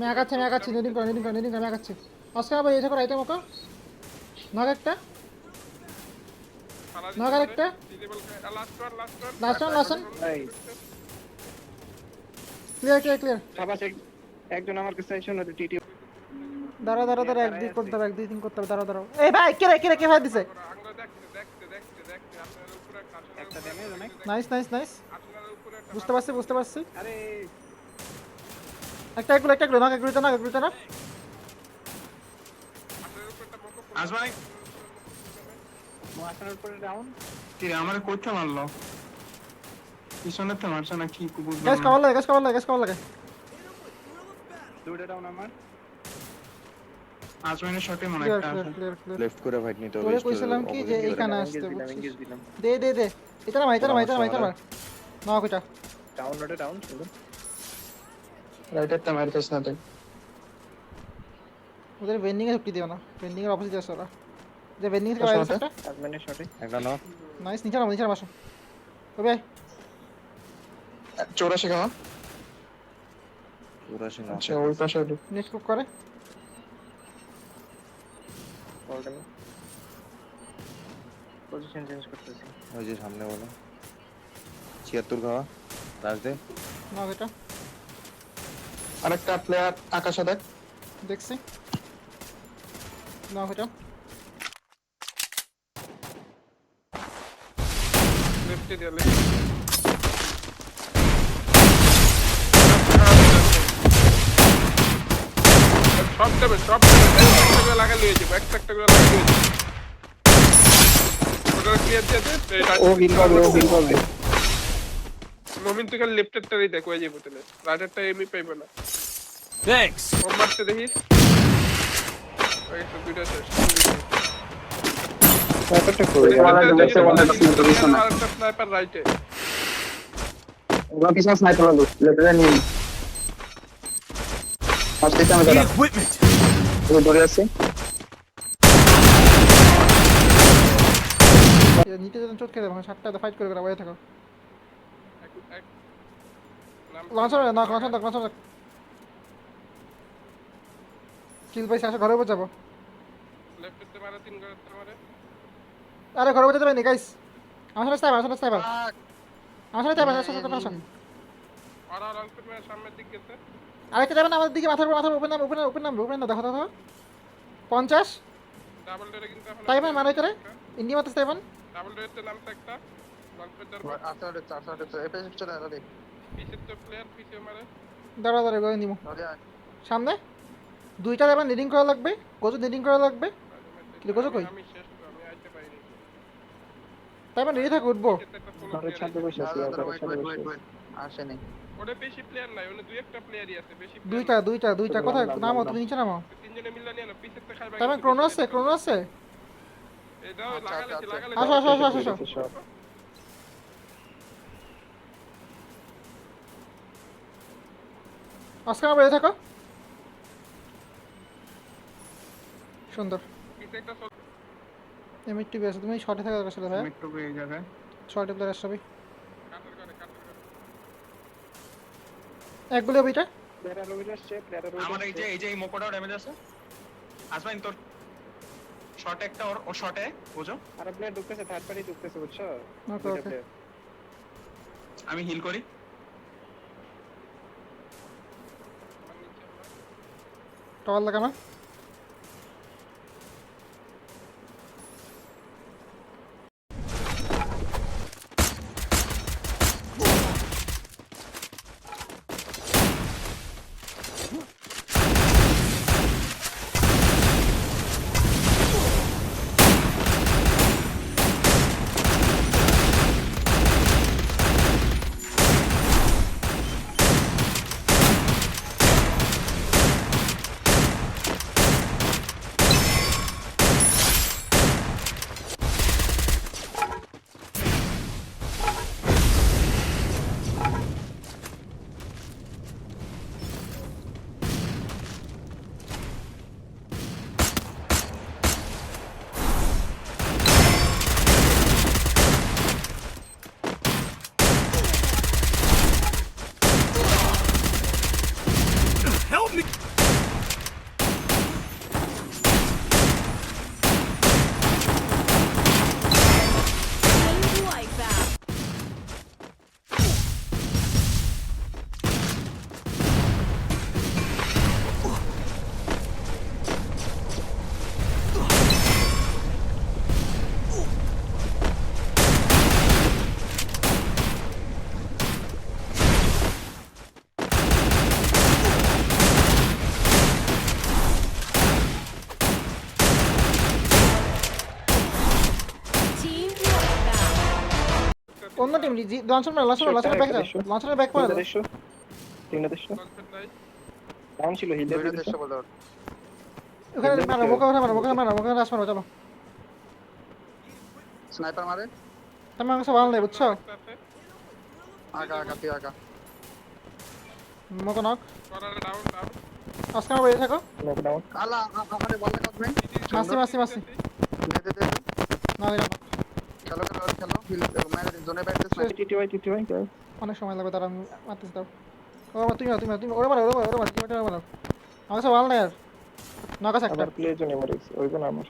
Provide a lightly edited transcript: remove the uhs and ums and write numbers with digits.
मैं आगाচ্ছি নেডিং করে আমি আগাচ্ছি অস্কার ভাই এটা করে আইটেম ওকে নক একটা নক আরেকটা লাস্ট ওয়ান ক্লিয়ার সাবাস একজন আমার কাছে এসে না টিটি দাঁড়া এক দুই করতে হবে এক দুই তিন করতে হবে দাঁড়াও এই ভাই কে ভাই দিছে একটা ড্যামেজ অনেক নাইস বুঝতে পারছি আরে একটা এগুলো নক এগুলো না আসবাই মোয়াশার উপরে ডাউন কি রে আমারে কইতে মারলো পিছনে তো মারছ না কি কুবুল গ্যাস কভার লাগে দুটো ডাউন আমার আসবাইনের শটে মনে একটা আছে ক্লিয়ার লেফট করে ফাইট নিতে হবে তোরে কইছিলাম কি যে এইখানে আসতে এঙ্গেজ দিলাম দে এটা না মাইতার না কইটা ডাউন নোটে ডাউন শুধু রাইটার তে মারতেছ না তুই ওদের বেন্ডিং এ ঢুকি দিও না বেন্ডিং এর অপোজিট আছে ওরা যে বেন্ডিং থেকে বাইরে একটা সাবমেনের শটে একটা নক নাইস নিচে নামা বসো ওবে 84 কেমন পুরো সিং আচ্ছা ওই পাশে নেট কুক করে বলতেন পজিশন চেঞ্জ করতেছি ওই যে সামনে বলো 76 খাওয়া রাজ দে না এটা আরেকটা প্লেয়ার আকাশে দেখ দেখছি না এটা লেফটে দিলে সব লাগা লিয়েছি একটা করে লাগা লিয়েছি ওটা ক্লিয়ার দিতে ও হিল করবে মোমিন তুই খালি লেফটেরটারই দেখ ওই যে বোতলে রাইটারটা এমনি পাইবে না Thanks. ও মারতে দেখিস ওই তো দুইটা শেষ ব্যাপারটা করে আরেকটা স্নাইপার রাইটে ওরা পিছনে স্নাইপার লাগবে লেফটে নিয়ে আজকে আমি Need দাঁড়া equipment. ও ধরে আছে নিচে যখন চোট খেলে সাতটা ফাইট করে বাইরে থাকো লঞ্চার কিল পাইছে আসে ঘরে যাবো লেফটেতে মারা তিন করে মারে আরে ঘরে যেতে পারিনি গাইস আমার সাথে স্নাইপার আর অল্প মেরে সামনের দিক গেছে আরেকটা যাবেন আমাদের দিকে মাথার উপর নাম দেখো 50 ডাবল ডোরে কিন্তু এখন তাইবান মানে করে ইন্ডিয়া মাত্র তাইবান ডাবল ডোরেতে নামছে একটা গল্পের আচ্ছা এপিসোড চলে আরে পিছের তো প্লেয়ার পিছে মারে দাঁড়া করে নিমু সামনে দুইটা যাবেন নিডিং করা লাগবে গোজো নিডিং করা লাগবে কি গোজো কই আমি শেষ তো আমি আইতে পারিনি তাইবান রেডি থাকো উঠবো ঘরে ছাদে বসে আছি আসে নাই ওটা বেশি প্লেয়ার নাই ওনে দুই একটা প্লেয়ারই আছে বেশি দুইটা কোথায় নামো তুমি নিচে নামো তিনজনে মিলে নিয়ে না পিছের তো খাইবা তাইবান ক্রোনো আছে এই দাও লাগালে আসো অস্কার বেরিয়ে থাকো সুন্দর পিছে একটা এমএটি বেস তুমি শর্টে থাকা দরকার ছিল ভাই একটু এই জায়গায় শর্টে প্লেয়ার আসবে কাটার করে একগুলো বিটা প্লেয়ার রোড আসছে আমার এই যে এই মোকোটাও ড্যামেজ আছে আসবাইন তোর শট একটা ওর শটে বুঝো আর প্লেয়ার ঢুকতেছে থার্ড পার্টি ঢুকতেছে বুঝছো ওকে আমি হিল করি টাওয়ার লাগানো Help me. অন্য টিম লঞ্চার মার ব্যাক যাও লঞ্চারের ব্যাক মার 300 300 কনসেপ্ট নাই ডাউন ছিল হিল দুইটা দিয়ে 150 বলতে পারো। ওখানে মারো মোকা রাশ মারো চলো স্নাইপার মারে তুমি আমাকে সব ভালো নেই বুঝছো আগা তুই আগা। মোকা নক করার ডাউন আজকে আমার বেরিয়ে থাকো নক ডাউন আলা আমারে বল লাগা তুমি। মাসি দে না দিলাম না। খেলো হিল মেরে জোনে বাইরে স্নাইপার। টিটিওয়াই অনেক সময় লাগবে তারা মারতেছি দাও ও তুমি ওরে মারো টিমটা মারো আমাকে সব ভালো নেই আর নক আছে একটা আবার প্লে জোনে মারিস ওই জন্য আমার